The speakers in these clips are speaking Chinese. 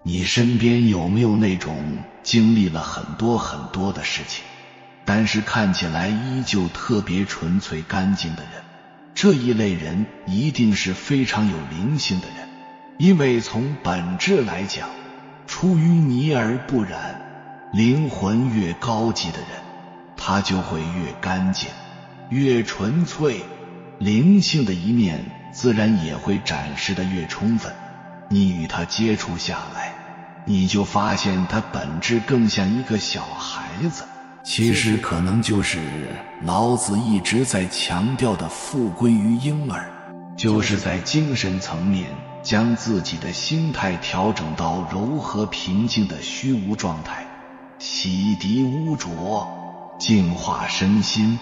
你身边有没有那种经历了很多的事情，但是看起来依旧特别纯粹干净的人？这一类人一定是非常有灵性的人，因为从本质来讲，出淤泥而不染，灵魂越高级的人，他就会越干净，越纯粹，灵性的一面自然也会展示得越充分。你与他接触下来，你就发现他本质更像一个小孩子，其实可能就是老子一直在强调的复归于婴儿，就是在精神层面将自己的心态调整到柔和平静的虚无状态，洗涤污浊，净化身心，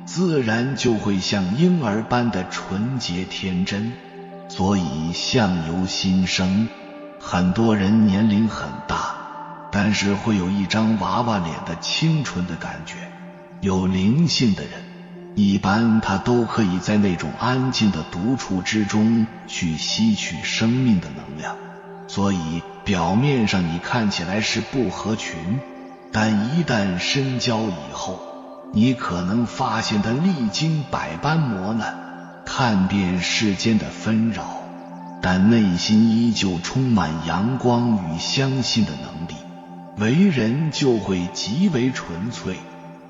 自然就会像婴儿般的纯洁天真。所以相由心生，很多人年龄很大，但是会有一张娃娃脸的清纯的感觉。有灵性的人，一般他都可以在那种安静的独处之中去吸取生命的能量。所以表面上你看起来是不合群，但一旦深交以后，你可能发现他历经百般磨难，看遍世间的纷扰，但内心依旧充满阳光与相信的能力，为人就会极为纯粹。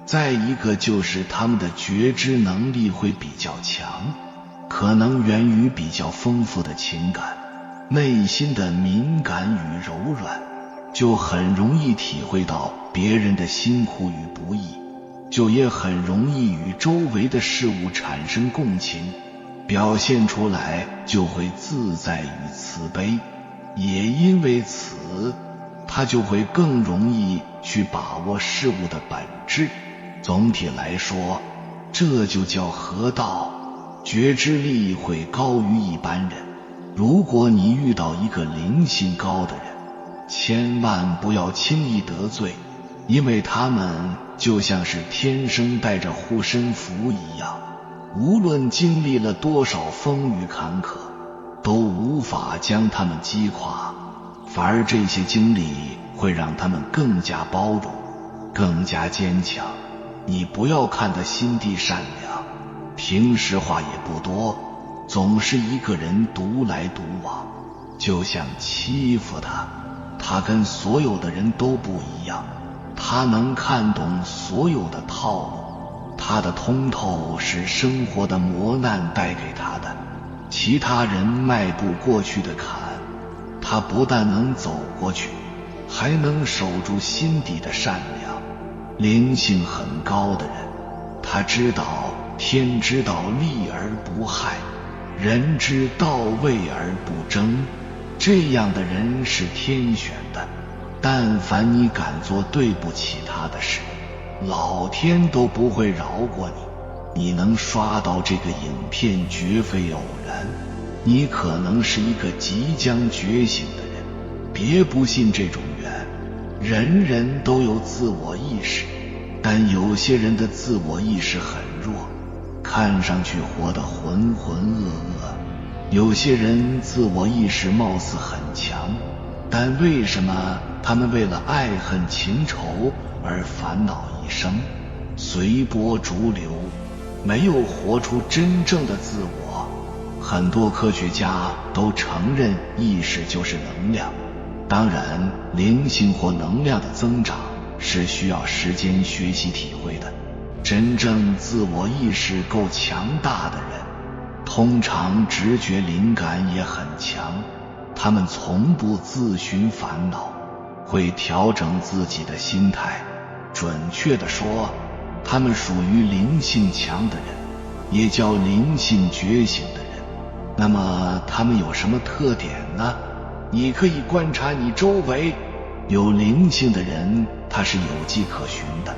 再一个就是他们的觉知能力会比较强，可能源于比较丰富的情感，内心的敏感与柔软，就很容易体会到别人的辛苦与不易，就也很容易与周围的事物产生共情，表现出来就会自在与慈悲。也因为此，他就会更容易去把握事物的本质。总体来说，这就叫合道，觉知力会高于一般人。如果你遇到一个灵性高的人，千万不要轻易得罪，因为他们就像是天生带着护身符一样，无论经历了多少风雨坎坷，都无法将他们击垮，反而这些经历会让他们更加包容，更加坚强。你不要看他心地善良，平时话也不多，总是一个人独来独往，就像欺负他。他跟所有的人都不一样，他能看懂所有的套路，他的通透是生活的磨难带给他的，其他人迈不过去的坎，他不但能走过去，还能守住心底的善良。灵性很高的人，他知道天之道利而不害，人之道位而不争，这样的人是天选的。但凡你敢做对不起他的事，老天都不会饶过你。你能刷到这个影片绝非偶然，你可能是一个即将觉醒的人。别不信这种缘，人人都有自我意识，但有些人的自我意识很弱，看上去活得浑浑噩噩。有些人自我意识貌似很强，但为什么他们为了爱恨情仇而烦恼一生，随波逐流，没有活出真正的自我？很多科学家都承认意识就是能量，当然灵性或能量的增长是需要时间学习体会的。真正自我意识够强大的人，通常直觉灵感也很强，他们从不自寻烦恼，会调整自己的心态。准确地说，他们属于灵性强的人，也叫灵性觉醒的人。那么他们有什么特点呢？你可以观察你周围，有灵性的人他是有迹可循的。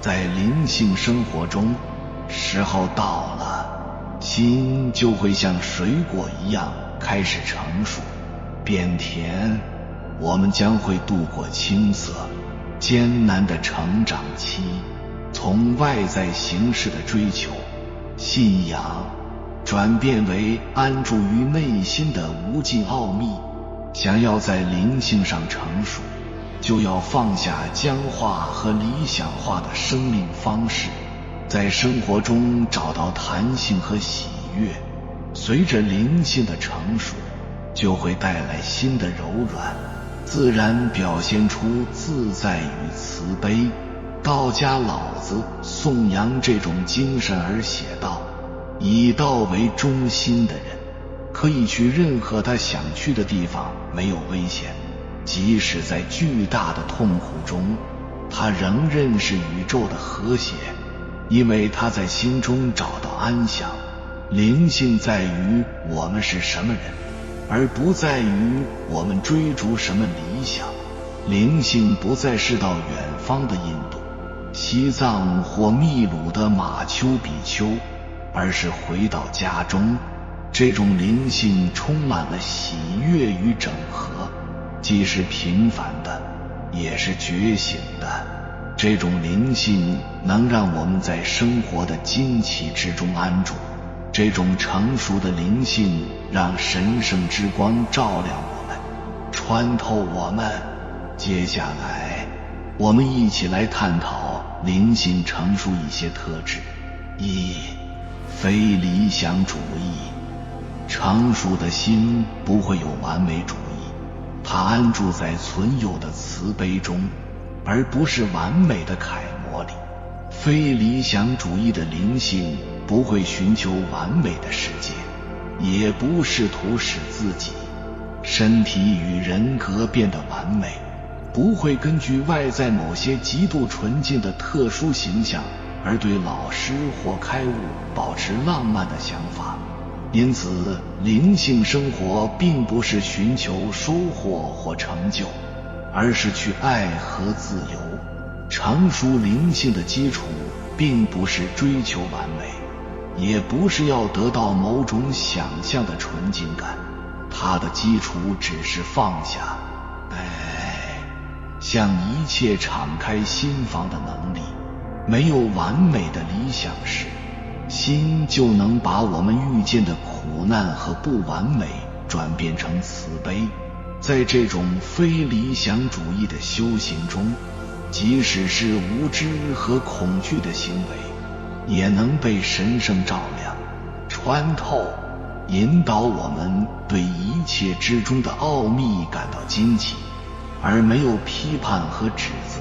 在灵性生活中，时候到了，心就会像水果一样开始成熟变甜，我们将会度过青涩艰难的成长期，从外在形式的追求信仰转变为安住于内心的无尽奥秘，想要在灵性上成熟，就要放下僵化和理想化的生命方式，在生活中找到弹性和喜悦。随着灵性的成熟，就会带来新的柔软，自然表现出自在与慈悲。道家老子颂扬这种精神而写道：以道为中心的人，可以去任何他想去的地方，没有危险。即使在巨大的痛苦中，他仍认识宇宙的和谐，因为他在心中找到安详。灵性在于我们是什么人，而不在于我们追逐什么理想。灵性不再是到远方的印度、西藏或秘鲁的马丘比丘，而是回到家中。这种灵性充满了喜悦与整合，既是平凡的，也是觉醒的。这种灵性能让我们在生活的惊奇之中安住。这种成熟的灵性让神圣之光照亮我们，穿透我们。接下来我们一起来探讨灵性成熟一些特质。一、非理想主义。成熟的心不会有完美主义，它安住在存有的慈悲中，而不是完美的楷模里。非理想主义的灵性不会寻求完美的世界，也不试图使自己、身体与人格变得完美，不会根据外在某些极度纯净的特殊形象而对老师或开悟保持浪漫的想法。因此，灵性生活并不是寻求收获或成就，而是去爱和自由。成熟灵性的基础并不是追求完美，也不是要得到某种想象的纯净感，它的基础只是放下，向一切敞开心房的能力。没有完美的理想时，心就能把我们遇见的苦难和不完美转变成慈悲。在这种非理想主义的修行中，即使是无知和恐惧的行为，也能被神圣照亮、穿透，引导我们对一切之中的奥秘感到惊奇，而没有批判和指责。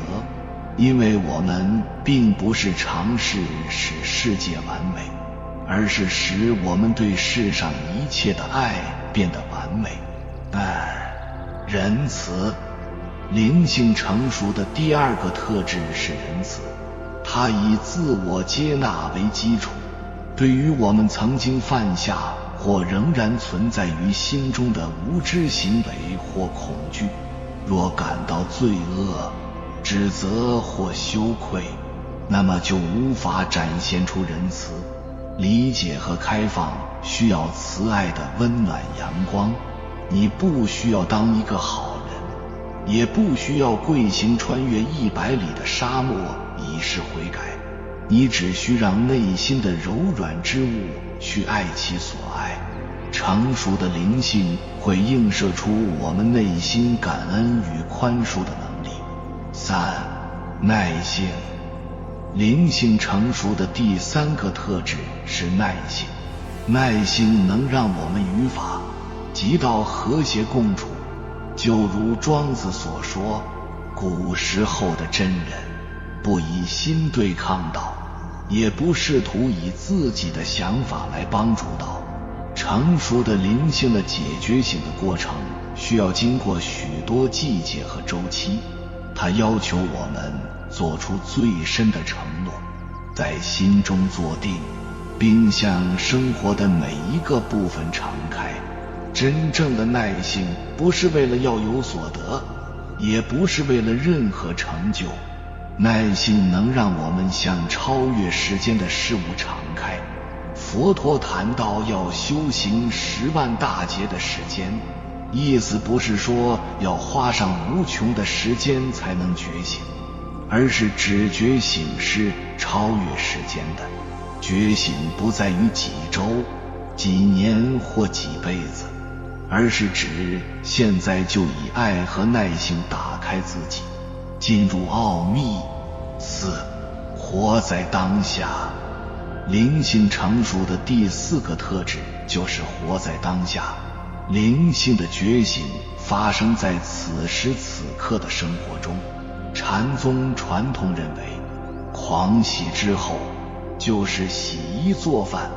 因为我们并不是尝试使世界完美，而是使我们对世上一切的爱变得完美。仁慈。灵性成熟的第二个特质是仁慈，它以自我接纳为基础，对于我们曾经犯下或仍然存在于心中的无知行为或恐惧，若感到罪恶、指责或羞愧，那么就无法展现出仁慈。理解和开放需要慈爱的温暖阳光。你不需要当一个好人，也不需要跪行穿越100里的沙漠以示悔改，你只需让内心的柔软之物去爱其所爱。成熟的灵性会映射出我们内心感恩与宽恕的能力。三、耐性。灵性成熟的第三个特质是耐性。耐性能让我们与法、即道和谐共处，就如庄子所说，古时候的真人不以心对抗道，也不试图以自己的想法来帮助道。成熟的灵性的解决性的过程需要经过许多季节和周期，它要求我们做出最深的承诺，在心中坐定，并向生活的每一个部分敞开。真正的耐性不是为了要有所得，也不是为了任何成就。耐性能让我们向超越时间的事物敞开。佛陀谈到要修行10万大劫的时间，意思不是说要花上无穷的时间才能觉醒，而是只觉醒是超越时间的。觉醒不在于几周、几年或几辈子，而是指现在就以爱和耐性打开自己，进入奥秘。4. 活在当下。灵性成熟的第4个特质就是活在当下。灵性的觉醒发生在此时此刻的生活中。禅宗传统认为，狂喜之后就是洗衣做饭。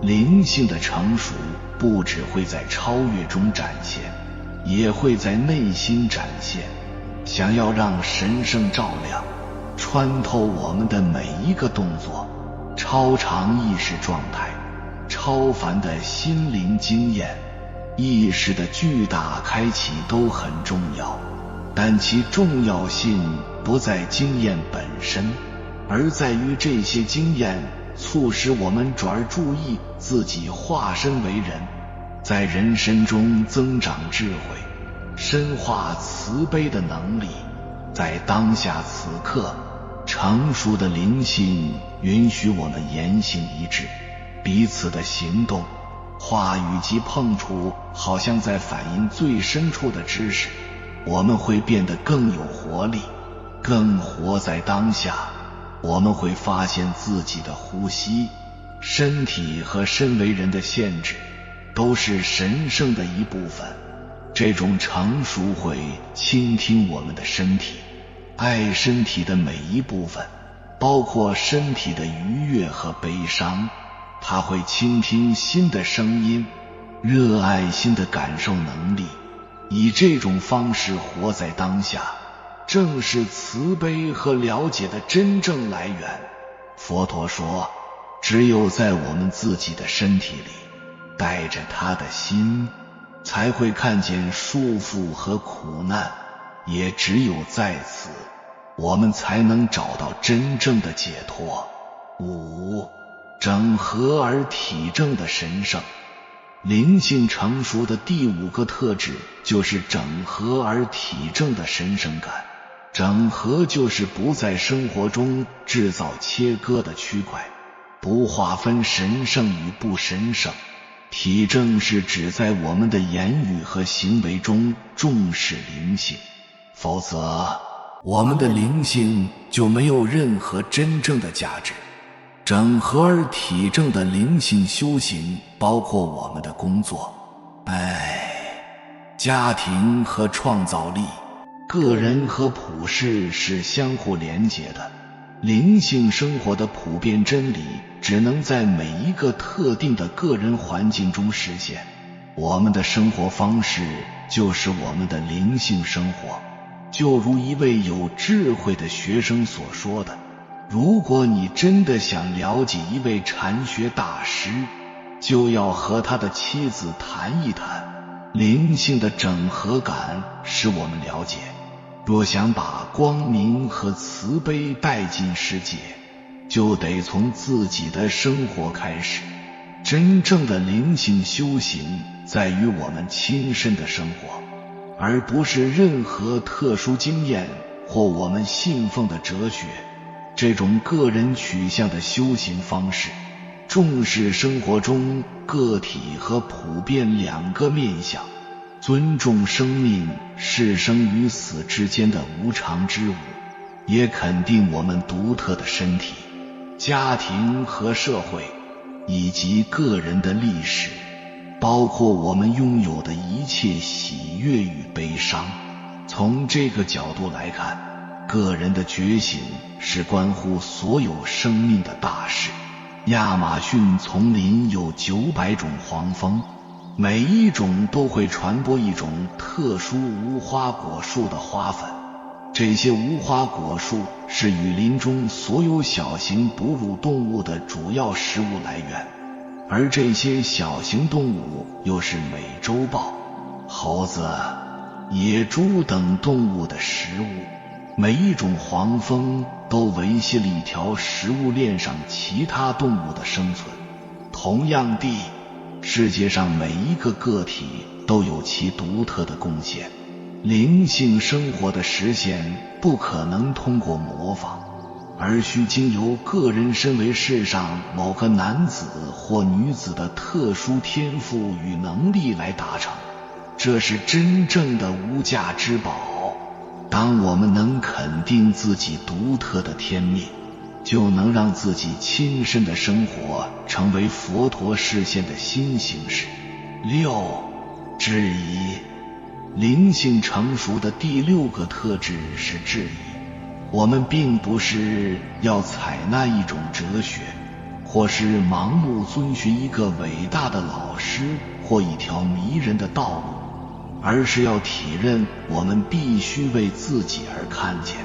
灵性的成熟不只会在超越中展现，也会在内心展现。想要让神圣照亮穿透我们的每一个动作，超常意识状态，超凡的心灵经验，意识的巨大开启都很重要，但其重要性不在经验本身，而在于这些经验促使我们转注意自己化身为人，在人身中增长智慧，深化慈悲的能力。在当下此刻，成熟的灵性允许我们言行一致，彼此的行动、话语及碰触好像在反映最深处的知识。我们会变得更有活力，更活在当下。我们会发现自己的呼吸、身体和身为人的限制都是神圣的一部分。这种成熟会倾听我们的身体，爱身体的每一部分，包括身体的愉悦和悲伤。它会倾听心的声音，热爱心的感受能力。以这种方式活在当下，正是慈悲和了解的真正来源。佛陀说，只有在我们自己的身体里带着他的心，才会看见束缚和苦难，也只有在此，我们才能找到真正的解脱。5. 整合而体正的神圣。灵性成熟的第5个特质就是整合而体正的神圣感。整合就是不在生活中制造切割的区块，不划分神圣与不神圣。体正是指在我们的言语和行为中重视灵性，否则我们的灵性就没有任何真正的价值。整合而体正的灵性修行包括我们的工作、家庭和创造力。个人和普世是相互连结的，灵性生活的普遍真理只能在每一个特定的个人环境中实现。我们的生活方式就是我们的灵性生活。就如一位有智慧的学生所说的，如果你真的想了解一位禅学大师，就要和他的妻子谈一谈。灵性的整合感使我们了解，若想把光明和慈悲带进世界，就得从自己的生活开始。真正的灵性修行在于我们亲身的生活，而不是任何特殊经验或我们信奉的哲学。这种个人取向的修行方式，重视生活中个体和普遍2个面向，尊重生命是生与死之间的无常之物，也肯定我们独特的身体、家庭和社会，以及个人的历史，包括我们拥有的一切喜悦与悲伤。从这个角度来看，个人的觉醒是关乎所有生命的大事。亚马逊丛林有900种黄蜂，每一种都会传播一种特殊无花果树的花粉。这些无花果树是雨林中所有小型哺乳动物的主要食物来源，而这些小型动物又是美洲豹、猴子、野猪等动物的食物。每一种黄蜂都维系了一条食物链上其他动物的生存。同样地，世界上每一个个体都有其独特的贡献。灵性生活的实现不可能通过模仿，而需经由个人身为世上某个男子或女子的特殊天赋与能力来达成。这是真正的无价之宝。当我们能肯定自己独特的天命，就能让自己亲身的生活成为佛陀示现的新形式。6. 质疑。灵性成熟的第6个特质是质疑。我们并不是要采纳一种哲学，或是盲目遵循一个伟大的老师或一条迷人的道路，而是要体认我们必须为自己而看见。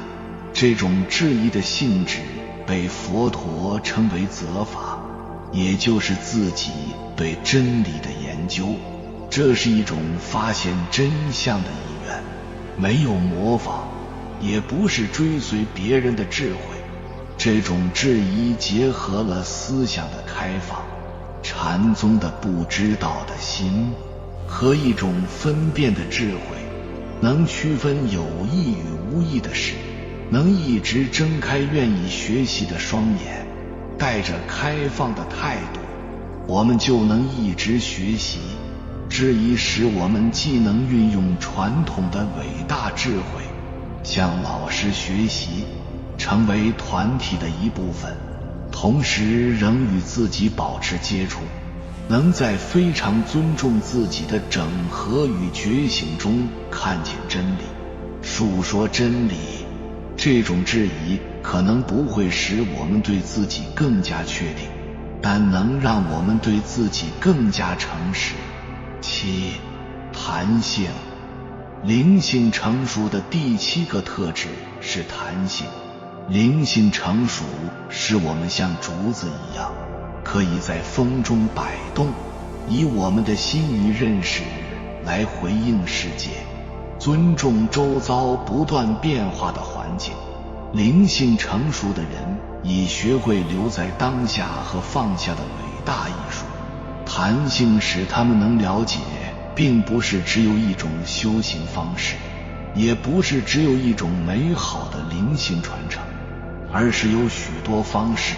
这种质疑的性质被佛陀称为责法，也就是自己对真理的研究。这是一种发现真相的意愿，没有模仿，也不是追随别人的智慧。这种质疑结合了思想的开放、禅宗的不知道的心和一种分辨的智慧，能区分有意与无意的事，能一直睁开愿意学习的双眼，带着开放的态度，我们就能一直学习。质疑使我们既能运用传统的伟大智慧，向老师学习，成为团体的一部分，同时仍与自己保持接触，能在非常尊重自己的整合与觉醒中看见真理，述说真理。这种质疑可能不会使我们对自己更加确定，但能让我们对自己更加诚实。7. 弹性。灵性成熟的第7个特质是弹性。灵性成熟使我们像竹子一样，可以在风中摆动，以我们的心与认识来回应世界，尊重周遭不断变化的环境。灵性成熟的人已学会留在当下和放下的伟大艺术。弹性使他们能了解，并不是只有一种修行方式，也不是只有一种美好的灵性传承，而是有许多方式。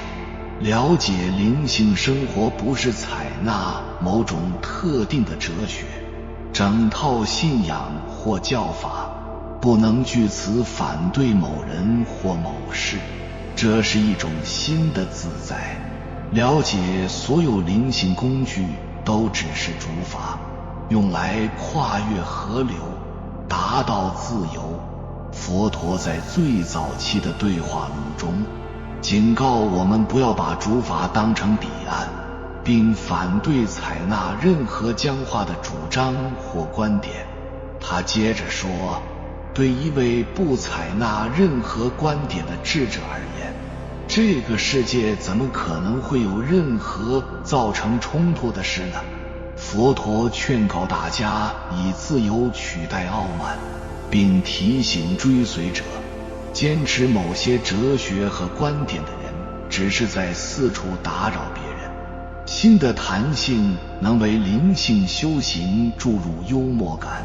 了解灵性生活不是采纳某种特定的哲学、整套信仰或教法，不能据此反对某人或某事，这是一种新的自在。了解所有灵性工具都只是竹筏，用来跨越河流，达到自由。佛陀在最早期的对话录中警告我们不要把竹筏当成彼岸，并反对采纳任何僵化的主张或观点。他接着说，对一位不采纳任何观点的智者而言，这个世界怎么可能会有任何造成冲突的事呢？佛陀劝告大家以自由取代傲慢，并提醒追随者，坚持某些哲学和观点的人只是在四处打扰别人。新的弹性能为灵性修行注入幽默感，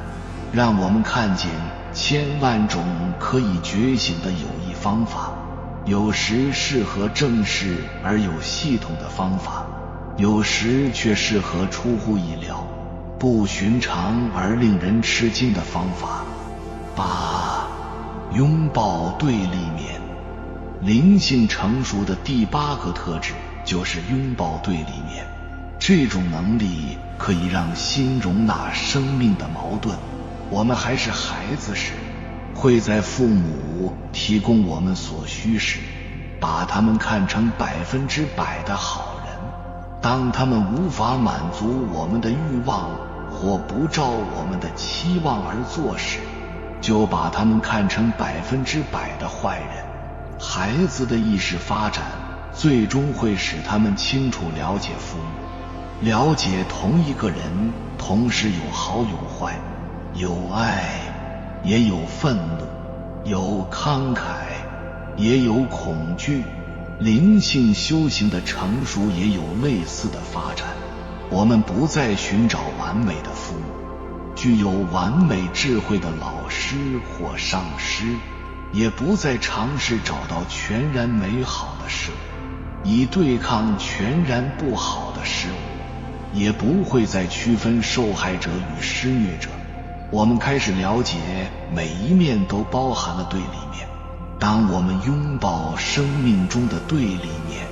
让我们看见千万种可以觉醒的有益方法，有时适合正式而有系统的方法，有时却适合出乎意料、不寻常而令人吃惊的方法。8. 拥抱对立面。灵性成熟的第8个特质就是拥抱对立面。这种能力可以让心容纳生命的矛盾。我们还是孩子时，会在父母提供我们所需时，把他们看成100%的好人。当他们无法满足我们的欲望或不照我们的期望而做时，就把他们看成100%的坏人。孩子的意识发展最终会使他们清楚了解父母，了解同一个人同时有好有坏，有爱也有愤怒，有慷慨也有恐惧。灵性修行的成熟也有类似的发展。我们不再寻找完美的父母，具有完美智慧的老师或上师，也不再尝试找到全然美好的事物，以对抗全然不好的事物，也不会再区分受害者与施虐者，我们开始了解每一面都包含了对立面。当我们拥抱生命中的对立面，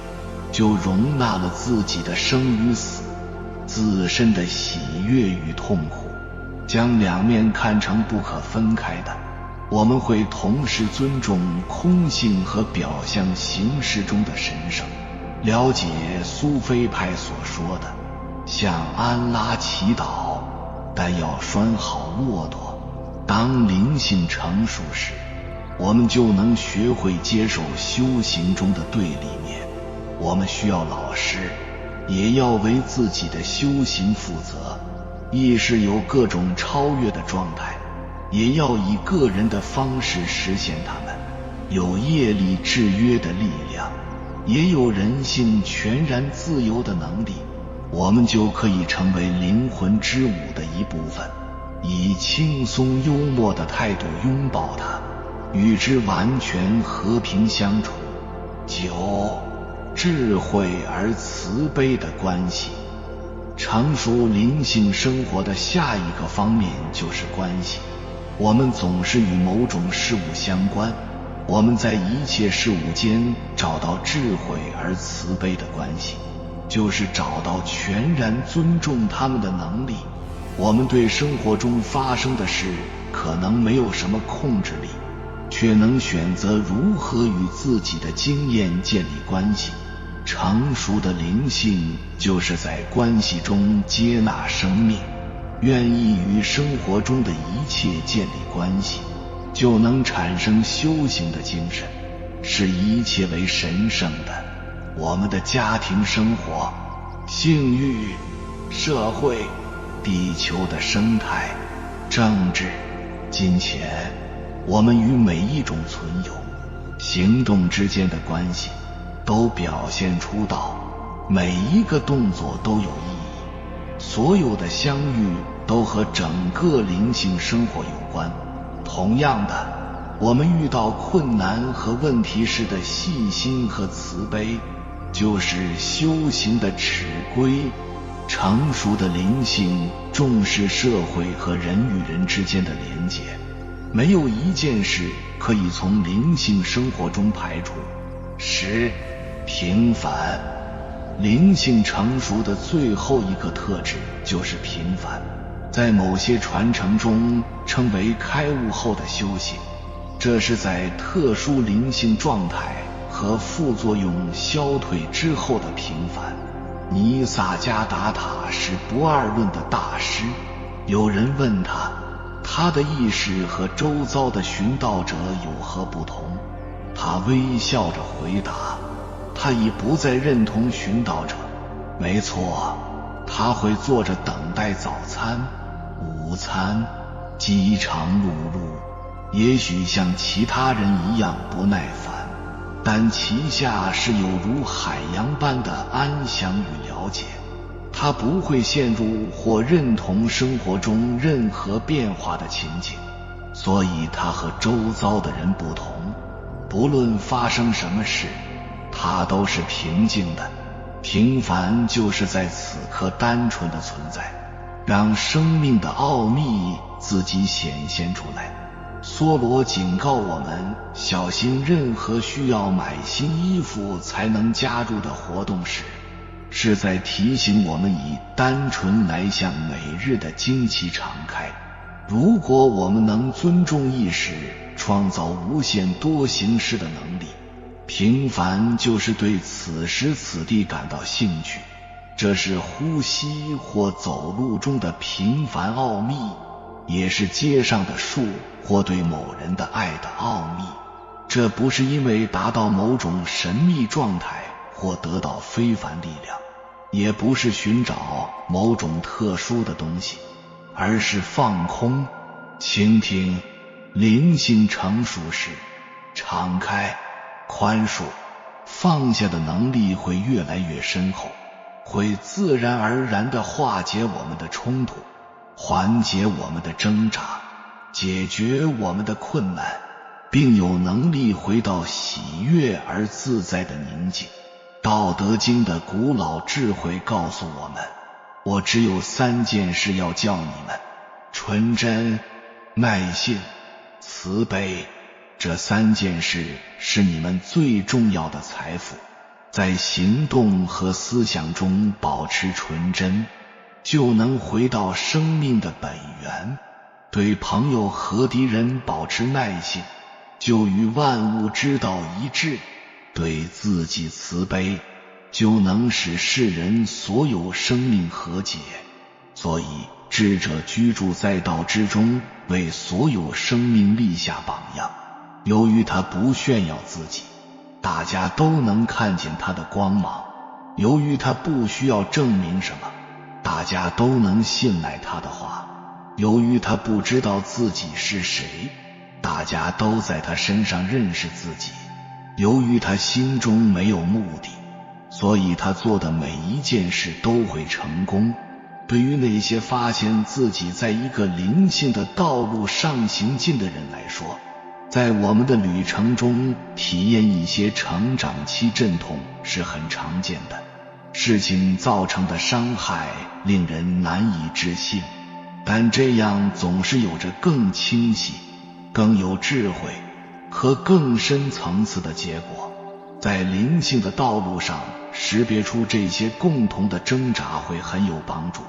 就容纳了自己的生与死，自身的喜悦与痛苦，将两面看成不可分开的。我们会同时尊重空性和表象形式中的神圣，了解苏菲派所说的向安拉祈祷，但要拴好骆驼。当灵性成熟时，我们就能学会接受修行中的对立面。我们需要老师，也要为自己的修行负责。意识有各种超越的状态，也要以个人的方式实现它们。有业力制约的力量，也有人性全然自由的能力，我们就可以成为灵魂之舞的一部分，以轻松幽默的态度拥抱它，与之完全和平相处。9. 智慧而慈悲的关系。成熟灵性生活的下一个方面就是关系。我们总是与某种事物相关，我们在一切事物间找到智慧而慈悲的关系，就是找到全然尊重他们的能力。我们对生活中发生的事可能没有什么控制力，却能选择如何与自己的经验建立关系。成熟的灵性就是在关系中接纳生命，愿意与生活中的一切建立关系，就能产生修行的精神，视一切为神圣的。我们的家庭生活、性欲、社会、地球的生态、政治、金钱，我们与每一种存有、行动之间的关系都表现出道，每一个动作都有意义，所有的相遇都和整个灵性生活有关。同样的，我们遇到困难和问题时的细心和慈悲，就是修行的尺规。成熟的灵性重视社会和人与人之间的连结，没有一件事可以从灵性生活中排除。10. 平凡。灵性成熟的最后一个特质就是平凡，在某些传承中称为开悟后的修行，这是在特殊灵性状态和副作用消退之后的平凡。尼萨加达塔是不二论的大师，有人问他的意识和周遭的寻道者有何不同？他微笑着回答，他已不再认同寻道者。没错，他会坐着等待早餐、午餐，饥肠辘辘，也许像其他人一样不耐烦，但其下是有如海洋般的安详与了解。他不会陷入或认同生活中任何变化的情景，所以他和周遭的人不同。不论发生什么事，他都是平静的。平凡就是在此刻单纯的存在，让生命的奥秘自己显现出来。梭罗警告我们小心任何需要买新衣服才能加入的活动时，是在提醒我们以单纯来向每日的惊奇敞开。如果我们能尊重意识创造无限多形式的能力，平凡就是对此时此地感到兴趣，这是呼吸或走路中的平凡奥秘，也是街上的树或对某人的爱的奥秘。这不是因为达到某种神秘状态或得到非凡力量，也不是寻找某种特殊的东西，而是放空、倾听。灵性成熟时，敞开、宽恕、放下的能力会越来越深厚，会自然而然地化解我们的冲突，缓解我们的挣扎，解决我们的困难，并有能力回到喜悦而自在的宁静。道德经的古老智慧告诉我们，我只有3件事要教你们，纯真、耐性、慈悲，这3件事是你们最重要的财富。在行动和思想中保持纯真，就能回到生命的本源。对朋友和敌人保持耐性，就与万物之道一致。对自己慈悲，就能使世人所有生命和解。所以智者居住在道之中，为所有生命立下榜样。由于他不炫耀自己，大家都能看见他的光芒；由于他不需要证明什么，大家都能信赖他的话；由于他不知道自己是谁，大家都在他身上认识自己；由于他心中没有目的，所以他做的每一件事都会成功。对于那些发现自己在一个灵性的道路上行进的人来说，在我们的旅程中体验一些成长期阵痛是很常见的。事情造成的伤害令人难以置信，但这样总是有着更清晰、更有智慧和更深层次的结果。在灵性的道路上识别出这些共同的挣扎会很有帮助，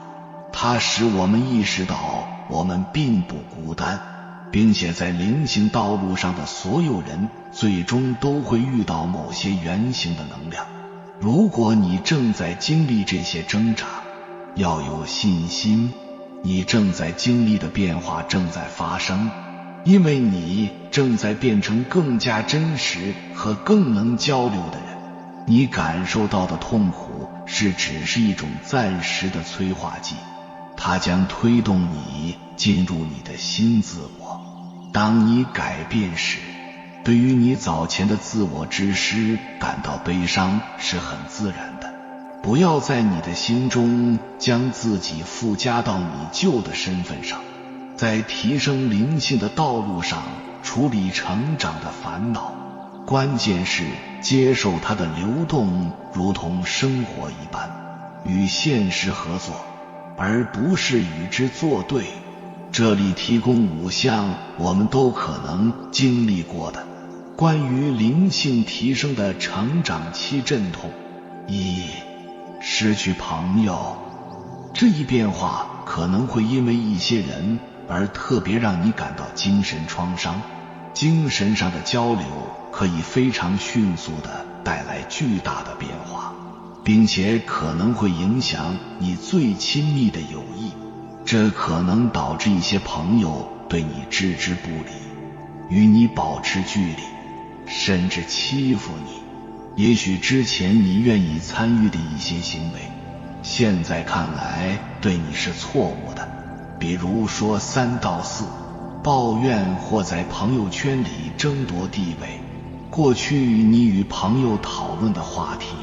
它使我们意识到我们并不孤单，并且在灵性道路上的所有人最终都会遇到某些原型的能量。如果你正在经历这些挣扎，要有信心，你正在经历的变化正在发生，因为你正在变成更加真实和更能交流的人。你感受到的痛苦只是一种暂时的催化剂，它将推动你进入你的新自我。当你改变时，对于你早前的自我之失感到悲伤是很自然的。不要在你的心中将自己附加到你旧的身份上。在提升灵性的道路上处理成长的烦恼，关键是接受它的流动，如同生活一般，与现实合作，而不是与之作对。这里提供5项我们都可能经历过的关于灵性提升的成长期阵痛。1. 失去朋友。这一变化可能会因为一些人而特别让你感到精神创伤。精神上的交流可以非常迅速地带来巨大的变化，并且可能会影响你最亲密的友谊。这可能导致一些朋友对你置之不理，与你保持距离，甚至欺负你。也许之前你愿意参与的一些行为，现在看来对你是错误的。比如说3到4，抱怨或在朋友圈里争夺地位。过去你与朋友讨论的话题，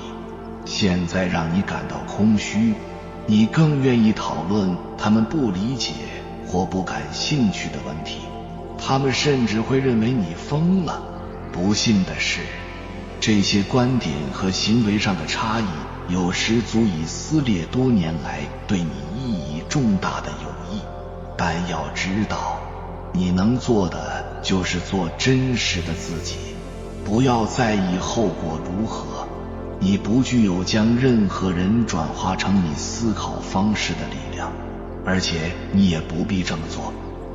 现在让你感到空虚。你更愿意讨论他们不理解或不感兴趣的问题，他们甚至会认为你疯了。不幸的是，这些观点和行为上的差异有时足以撕裂多年来对你意义重大的友谊。但要知道，你能做的就是做真实的自己，不要在意后果如何。你不具有将任何人转化成你思考方式的力量，而且你也不必这么做。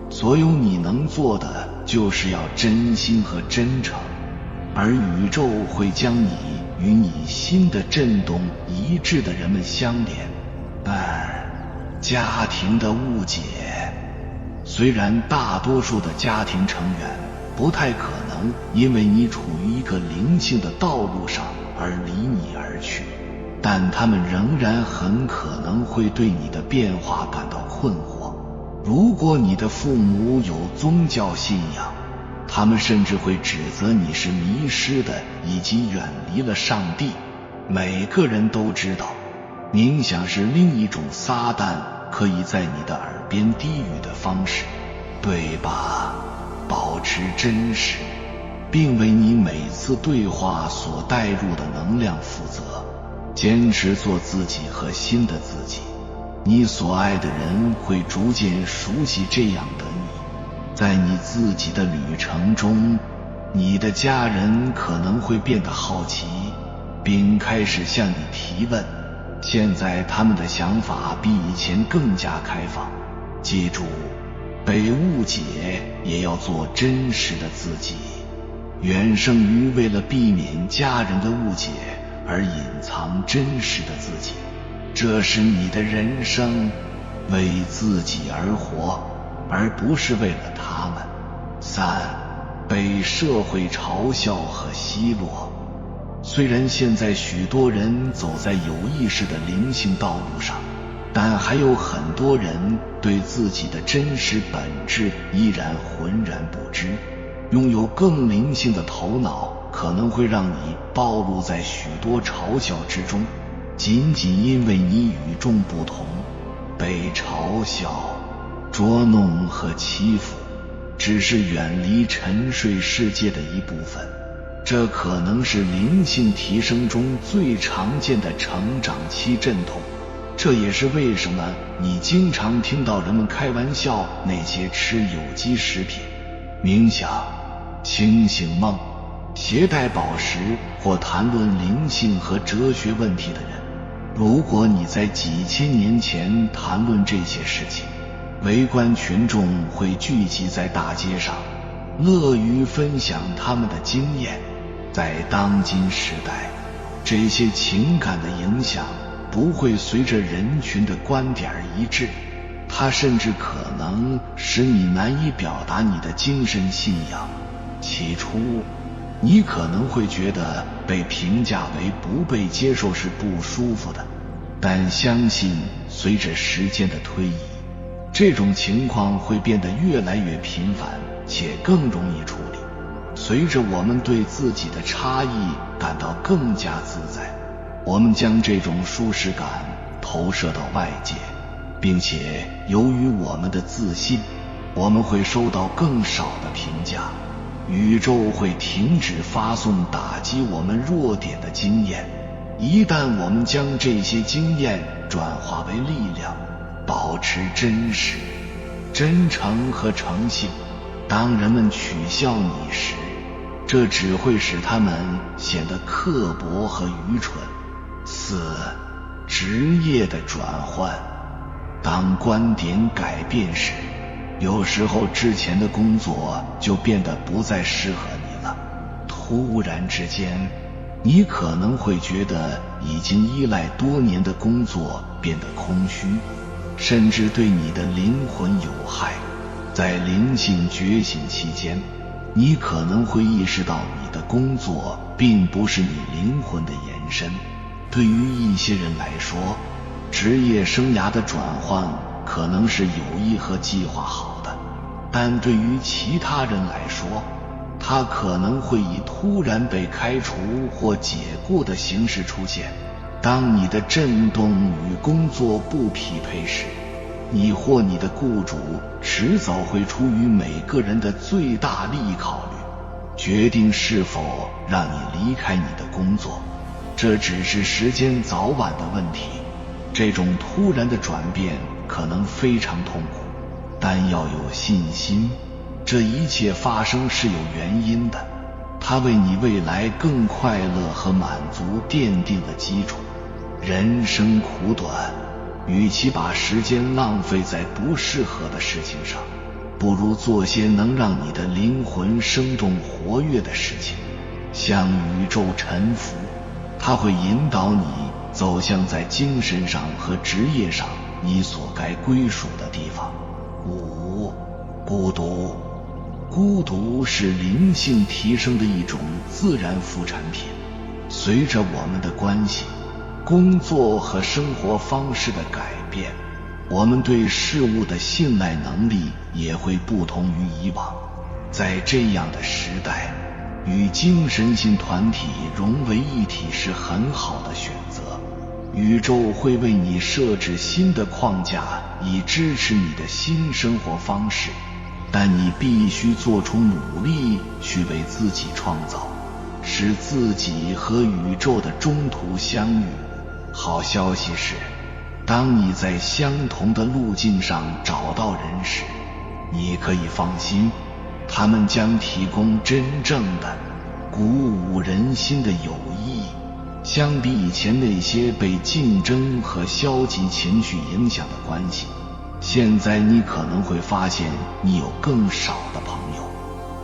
所有你能做的就是要真心和真诚，而宇宙会将你与你心的震动一致的人们相连。家庭的误解。虽然大多数的家庭成员不太可能因为你处于一个灵性的道路上而离你而去，但他们仍然很可能会对你的变化感到困惑。如果你的父母有宗教信仰，他们甚至会指责你是迷失的以及远离了上帝。每个人都知道，冥想是另一种撒旦可以在你的耳边低语的方式，对吧？保持真实，并为你每次对话所带入的能量负责。坚持做自己和新的自己，你所爱的人会逐渐熟悉这样的你。在你自己的旅程中，你的家人可能会变得好奇，并开始向你提问。现在他们的想法比以前更加开放。记住，被误解也要做真实的自己，远胜于为了避免家人的误解而隐藏真实的自己。这是你的人生，为自己而活，而不是为了他们。3. 被社会嘲笑和奚落。虽然现在许多人走在有意识的灵性道路上，但还有很多人对自己的真实本质依然浑然不知。拥有更灵性的头脑可能会让你暴露在许多嘲笑之中，仅仅因为你与众不同。被嘲笑、捉弄和欺负只是远离沉睡世界的一部分，这可能是灵性提升中最常见的成长期阵痛。这也是为什么你经常听到人们开玩笑那些吃有机食品、冥想、清醒梦、携带宝石或谈论灵性和哲学问题的人。如果你在几千年前谈论这些事情，围观群众会聚集在大街上，乐于分享他们的经验。在当今时代，这些情感的影响不会随着人群的观点一致，它甚至可能使你难以表达你的精神信仰。起初，你可能会觉得被评价为不被接受是不舒服的，但相信随着时间的推移，这种情况会变得越来越频繁且更容易处理。随着我们对自己的差异感到更加自在，我们将这种舒适感投射到外界，并且由于我们的自信，我们会收到更少的评价。宇宙会停止发送打击我们弱点的经验，一旦我们将这些经验转化为力量。保持真实、真诚和诚信。当人们取笑你时，这只会使他们显得刻薄和愚蠢。4. 职业的转换。当观点改变时，有时候之前的工作就变得不再适合你了。突然之间，你可能会觉得已经依赖多年的工作变得空虚，甚至对你的灵魂有害。在灵性觉醒期间，你可能会意识到你的工作并不是你灵魂的延伸。对于一些人来说，职业生涯的转换可能是有意和计划好的，但对于其他人来说，它可能会以突然被开除或解雇的形式出现。当你的振动与工作不匹配时，你或你的雇主迟早会出于每个人的最大利益考虑，决定是否让你离开你的工作。这只是时间早晚的问题。这种突然的转变可能非常痛苦，但要有信心，这一切发生是有原因的，它为你未来更快乐和满足奠定了基础。人生苦短，与其把时间浪费在不适合的事情上，不如做些能让你的灵魂生动活跃的事情。向宇宙臣服，它会引导你走向在精神上和职业上你所该归属的地方。5. 孤独。孤独是灵性提升的一种自然副产品。随着我们的关系、工作和生活方式的改变，我们对事物的信赖能力也会不同于以往。在这样的时代，与精神性团体融为一体是很好的选择。宇宙会为你设置新的框架，以支持你的新生活方式，但你必须做出努力去为自己创造，使自己和宇宙的中途相遇。好消息是，当你在相同的路径上找到人时，你可以放心，他们将提供真正的鼓舞人心的友谊。相比以前那些被竞争和消极情绪影响的关系，现在你可能会发现你有更少的朋友，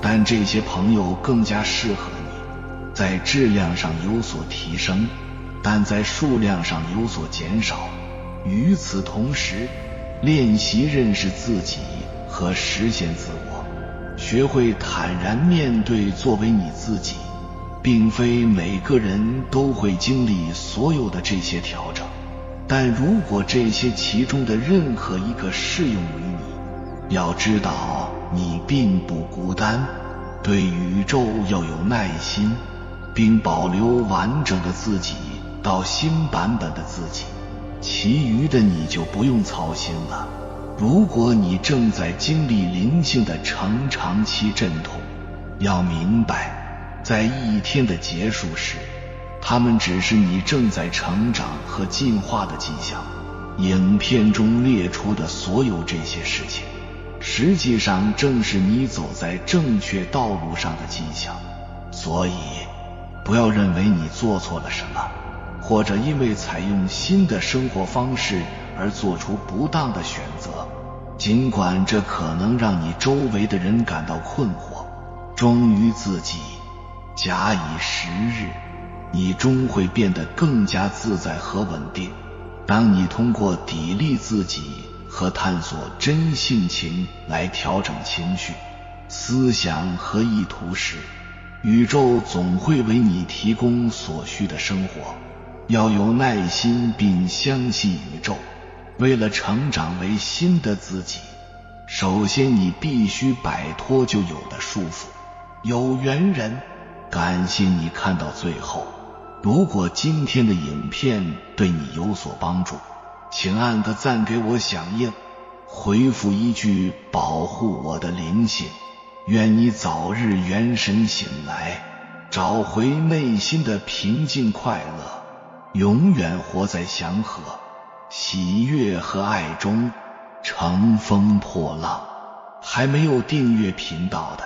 但这些朋友更加适合你，在质量上有所提升，但在数量上有所减少。与此同时，练习认识自己和实现自我，学会坦然面对作为你自己。并非每个人都会经历所有的这些调整，但如果这些其中的任何一个适用于你，要知道你并不孤单。对宇宙要有耐心，并保留完整的自己到新版本的自己，其余的你就不用操心了。如果你正在经历灵性的成长期阵痛，要明白，在一天的结束时，它们只是你正在成长和进化的迹象。影片中列出的所有这些事情，实际上正是你走在正确道路上的迹象。所以，不要认为你做错了什么，或者因为采用新的生活方式而做出不当的选择，尽管这可能让你周围的人感到困惑。忠于自己，假以时日，你终会变得更加自在和稳定。当你通过砥砺自己和探索真性情来调整情绪、思想和意图时，宇宙总会为你提供所需的生活。要有耐心并相信宇宙。为了成长为新的自己，首先你必须摆脱旧有的束缚。有缘人，感谢你看到最后。如果今天的影片对你有所帮助，请按个赞给我响应，回复一句保护我的灵性。愿你早日元神醒来，找回内心的平静快乐，永远活在祥和、喜悦和爱中，乘风破浪。还没有订阅频道的，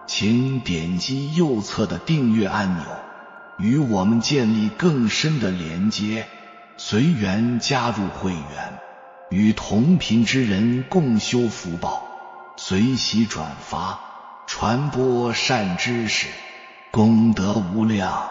请点击右侧的订阅按钮，与我们建立更深的连接。随缘加入会员，与同频之人共修福报，随喜转发，传播善知识，功德无量。